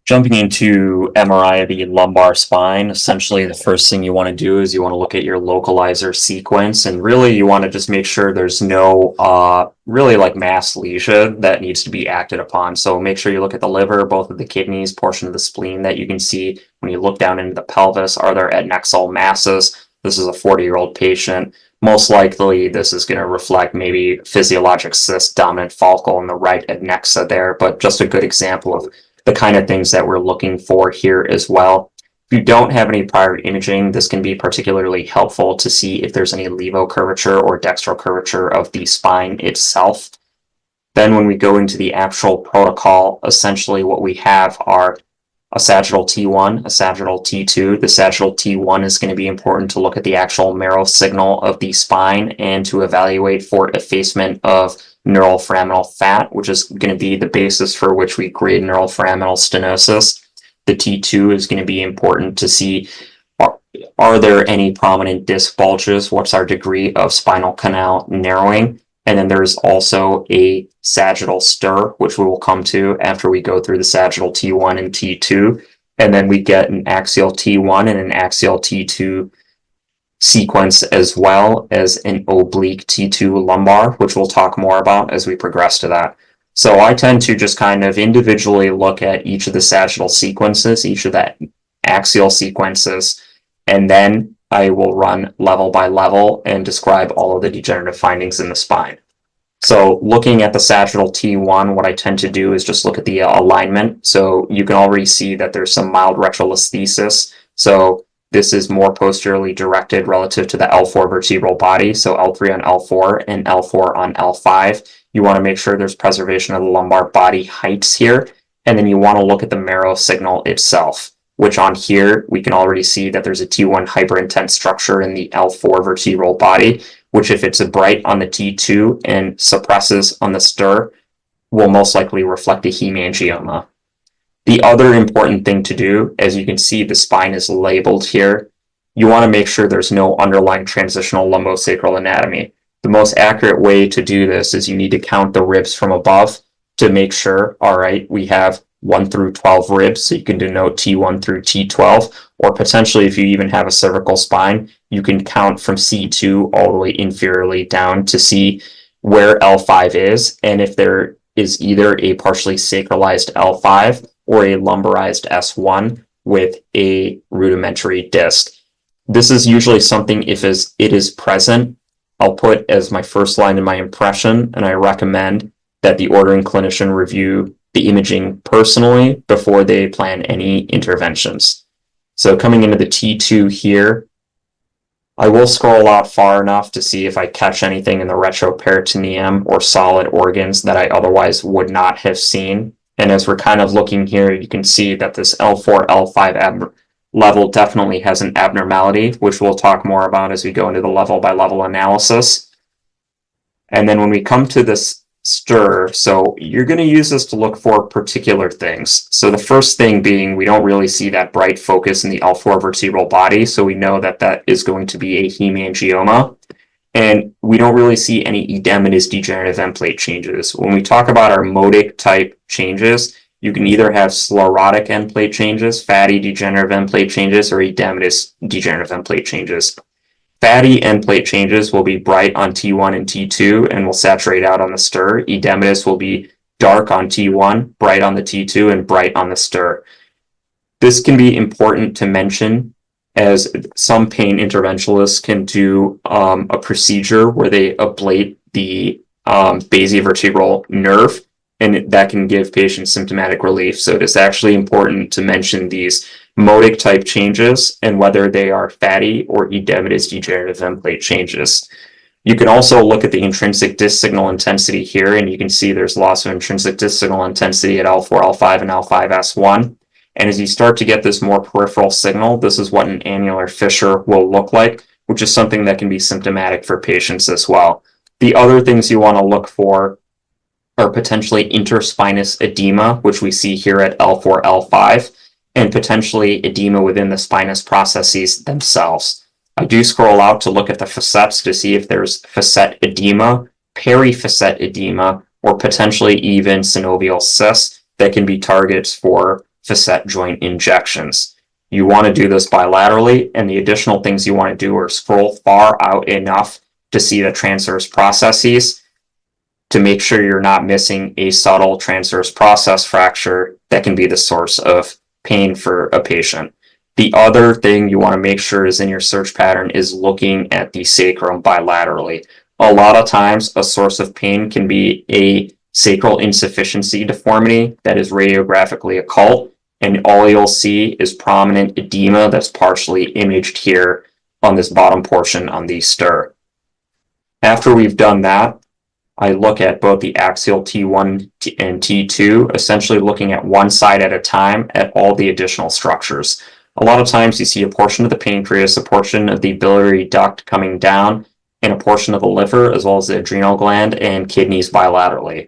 Jumping into MRI of the lumbar spine, essentially the first thing you want to do is you want to look at your localizer sequence, and really you want to just make sure there's no really like mass lesion that needs to be acted upon. So make sure you look at the liver, both of the kidneys, portion of the spleen that you can see when you look down into the pelvis. Are there adnexal masses? This is a 40-year-old patient. Most likely this is going to reflect maybe physiologic cyst, dominant follicle in the right adnexa there, but just a good example of the kind of things that we're looking for here as well. If you don't have any prior imaging, this can be particularly helpful to see if there's any levocurvature or dextrocurvature of the spine itself. Then when we go into the actual protocol, essentially what we have are a sagittal T1, a sagittal T2. The sagittal T1 is going to be important to look at the actual marrow signal of the spine and to evaluate for effacement of neural foraminal fat, which is going to be the basis for which we grade neural foraminal stenosis. The T2 is going to be important to see are there any prominent disc bulges, what's our degree of spinal canal narrowing, and then there's also a sagittal stir, which we will come to after we go through the sagittal T1 and T2, and then we get an axial T1 and an axial T2 sequence, as well as an oblique T2 lumbar, which we'll talk more about as we progress to that. So I tend to just kind of individually look at each of the sagittal sequences, each of that axial sequences, and then I will run level by level and describe all of the degenerative findings in the spine. So looking at the sagittal T1, what I tend to do is just look at the alignment. So you can already see that there's some mild retrolisthesis. So this is more posteriorly directed relative to the L4 vertebral body. So L3 on L4 and L4 on L5. You want to make sure there's preservation of the lumbar body heights here. And then you want to look at the marrow signal itself, which on here, we can already see that there's a T1 hyperintense structure in the L4 vertebral body, which if it's bright on the T2 and suppresses on the stir, will most likely reflect a hemangioma. The other important thing to do, as you can see, the spine is labeled here. You want to make sure there's no underlying transitional lumbosacral anatomy. The most accurate way to do this is you need to count the ribs from above to make sure, all right, we have 1 through 12 ribs, so you can denote T1 through T12, or potentially if you even have a cervical spine, you can count from C2 all the way inferiorly down to see where L5 is, and if there is either a partially sacralized L5 or a lumbarized S1 with a rudimentary disc. This is usually something, if it is present, I'll put as my first line in my impression, and I recommend that the ordering clinician review the imaging personally before they plan any interventions. So coming into the T2 here, I will scroll out far enough to see if I catch anything in the retroperitoneum or solid organs that I otherwise would not have seen. And as we're kind of looking here, you can see that this L4, L5 level definitely has an abnormality, which we'll talk more about as we go into the level by level analysis. And then when we come to this stir, so you're going to use this to look for particular things. So the first thing being, we don't really see that bright focus in the L4 vertebral body, so we know that that is going to be a hemangioma. And we don't really see any edematous degenerative end plate changes. When we talk about our modic type changes, you can either have sclerotic end plate changes, fatty degenerative end plate changes, or edematous degenerative end plate changes. Fatty end plate changes will be bright on T1 and T2 and will saturate out on the stir. Edematous will be dark on T1, bright on the T2, and bright on the stir. This can be important to mention as some pain interventionalists can do a procedure where they ablate the basiovertebral nerve, and that can give patients symptomatic relief. So it is actually important to mention these modic type changes and whether they are fatty or edematous degenerative end plate changes. You can also look at the intrinsic disc signal intensity here, and you can see there's loss of intrinsic disc signal intensity at L4, L5, and L5S1. And as you start to get this more peripheral signal, this is what an annular fissure will look like, which is something that can be symptomatic for patients as well. The other things you want to look for are potentially interspinous edema, which we see here at L4, L5, and potentially edema within the spinous processes themselves. I do scroll out to look at the facets to see if there's facet edema, perifacet edema, or potentially even synovial cysts that can be targets for facet joint injections. You want to do this bilaterally, and the additional things you want to do are scroll far out enough to see the transverse processes to make sure you're not missing a subtle transverse process fracture that can be the source of pain for a patient. The other thing you want to make sure is in your search pattern is looking at the sacrum bilaterally. A lot of times, a source of pain can be a sacral insufficiency deformity that is radiographically occult, and all you'll see is prominent edema that's partially imaged here on this bottom portion on the stir. After we've done that, I look at both the axial T1 and T2, essentially looking at one side at a time at all the additional structures. A lot of times you see a portion of the pancreas, a portion of the biliary duct coming down, and a portion of the liver, as well as the adrenal gland and kidneys bilaterally.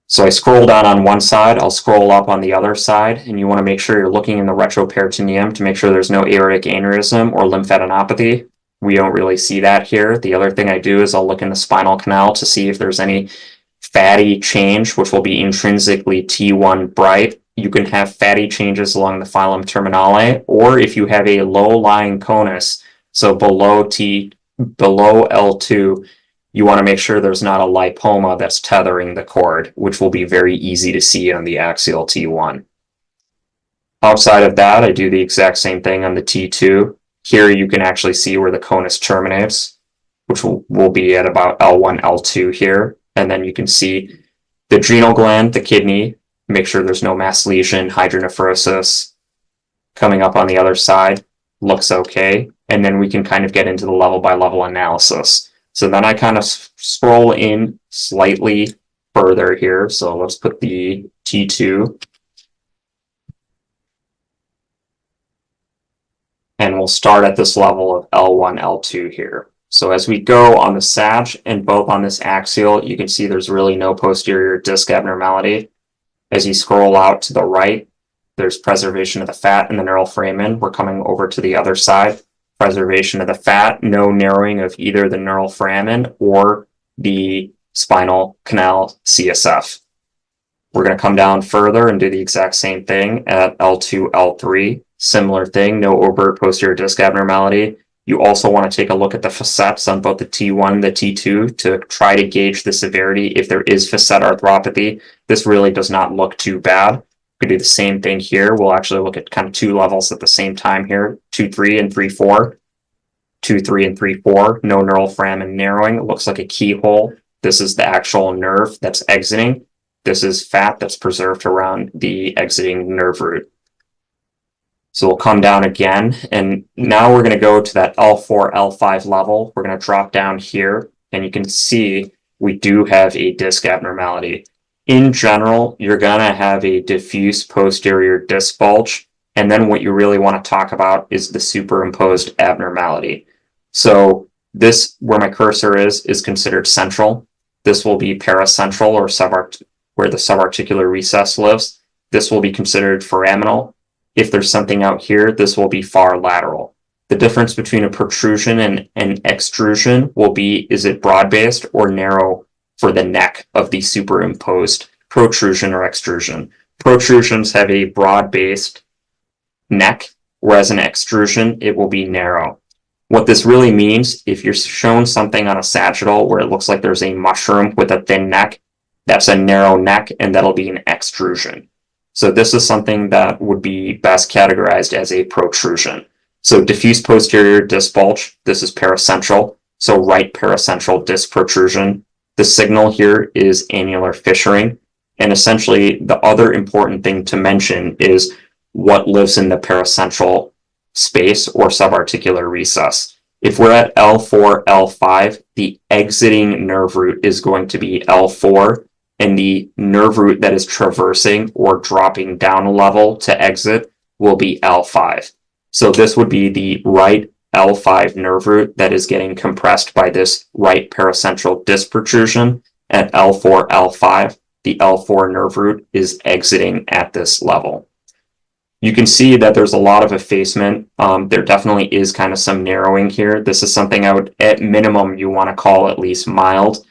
So I scroll down on one side, I'll scroll up on the other side, and you want to make sure you're looking in the retroperitoneum to make sure there's no aortic aneurysm or lymphadenopathy. We don't really see that here. The other thing I do is I'll look in the spinal canal to see if there's any fatty change, which will be intrinsically T1 bright. You can have fatty changes along the filum terminale, or if you have a low-lying conus, so below L2, you want to make sure there's not a lipoma that's tethering the cord, which will be very easy to see on the axial T1. Outside of that, I do the exact same thing on the T2. Here you can actually see where the conus terminates, which will be at about L1, L2 here. And then you can see the adrenal gland, the kidney, make sure there's no mass lesion, hydronephrosis. Coming up on the other side, looks okay. And then we can kind of get into the level by level analysis. So then I kind of scroll in slightly further here. So let's put the T2. And we'll start at this level of L1, L2 here. So as we go on the sag and both on this axial, you can see there's really no posterior disc abnormality. As you scroll out to the right, there's preservation of the fat in the neural foramen. We're coming over to the other side. Preservation of the fat, no narrowing of either the neural foramen or the spinal canal CSF. We're going to come down further and do the exact same thing at L2, L3. Similar thing, no overt posterior disc abnormality. You also want to take a look at the facets on both the T1 and the T2 to try to gauge the severity if there is facet arthropathy. This really does not look too bad. We can do the same thing here. We'll actually look at kind of two levels at the same time here, 2, 3, and 3, 4. 2, 3, and 3, 4. No neural foramen narrowing. It looks like a keyhole. This is the actual nerve that's exiting. This is fat that's preserved around the exiting nerve root. So we'll come down again, and now we're going to go to that L4, L5 level. We're going to drop down here, and you can see we do have a disc abnormality. In general, you're going to have a diffuse posterior disc bulge, and then what you really want to talk about is the superimposed abnormality. So this, where my cursor is considered central. This will be paracentral, or where the subarticular recess lives. This will be considered foraminal. If there's something out here, this will be far lateral. The difference between a protrusion and an extrusion will be, is it broad-based or narrow for the neck of the superimposed protrusion or extrusion. Protrusions have a broad-based neck, whereas an extrusion, it will be narrow. What this really means, if you're shown something on a sagittal where it looks like there's a mushroom with a thin neck, that's a narrow neck, and that'll be an extrusion. So this is something that would be best categorized as a protrusion. So diffuse posterior disc bulge, this is paracentral. So right paracentral disc protrusion. The signal here is annular fissuring. And essentially the other important thing to mention is what lives in the paracentral space or subarticular recess. If we're at L4, L5, the exiting nerve root is going to be L4. And the nerve root that is traversing or dropping down a level to exit will be L5. So this would be the right L5 nerve root that is getting compressed by this right paracentral disc protrusion at L4, L5. The L4 nerve root is exiting at this level. You can see that there's a lot of effacement. There definitely is kind of some narrowing here. This is something I would, at minimum, you want to call at least mild.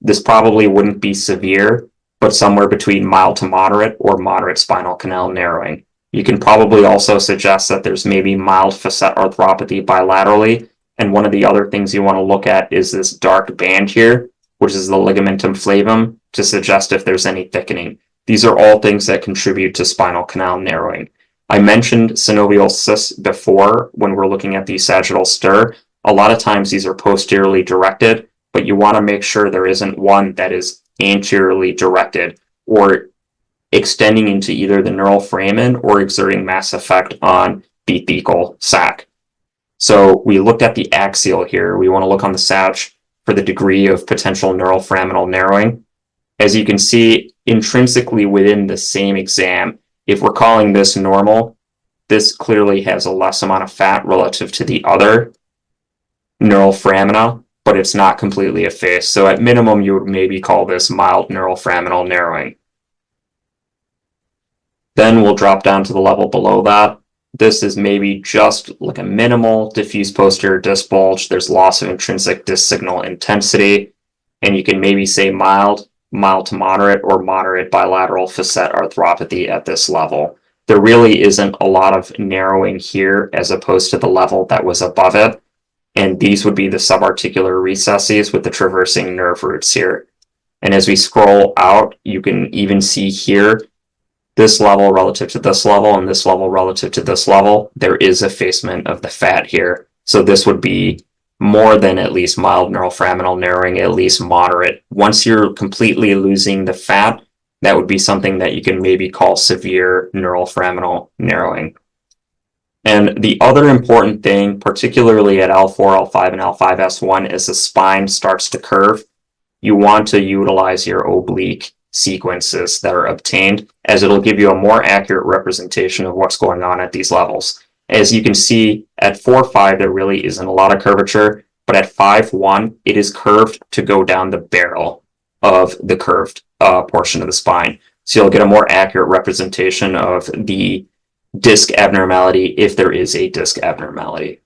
This probably wouldn't be severe, but somewhere between mild to moderate or moderate spinal canal narrowing. You can probably also suggest that there's maybe mild facet arthropathy bilaterally. And one of the other things you want to look at is this dark band here, which is the ligamentum flavum, to suggest if there's any thickening. These are all things that contribute to spinal canal narrowing. I mentioned synovial cysts before when we're looking at the sagittal stir. A lot of times these are posteriorly directed, but you want to make sure there isn't one that is anteriorly directed or extending into either the neural foramen or exerting mass effect on the thecal sac. So we looked at the axial here. We want to look on the sag for the degree of potential neural foraminal narrowing. As you can see, intrinsically within the same exam, if we're calling this normal, this clearly has a less amount of fat relative to the other neural foramina, but it's not completely effaced. So at minimum, you would maybe call this mild neural foraminal narrowing. Then we'll drop down to the level below that. This is maybe just like a minimal diffuse posterior disc bulge. There's loss of intrinsic disc signal intensity, and you can maybe say mild to moderate, or moderate bilateral facet arthropathy at this level. There really isn't a lot of narrowing here as opposed to the level that was above it. And these would be the subarticular recesses with the traversing nerve roots here. And as we scroll out, you can even see here, this level relative to this level and this level relative to this level, there is effacement of the fat here. So this would be more than at least mild neural foraminal narrowing, at least moderate. Once you're completely losing the fat, that would be something that you can maybe call severe neural foraminal narrowing. And the other important thing, particularly at L4, L5, and L5S1, as the spine starts to curve, you want to utilize your oblique sequences that are obtained, as it'll give you a more accurate representation of what's going on at these levels. As you can see, at 4-5, there really isn't a lot of curvature, but at 5-1, it is curved to go down the barrel of the curved portion of the spine. So you'll get a more accurate representation of the disc abnormality if there is a disc abnormality.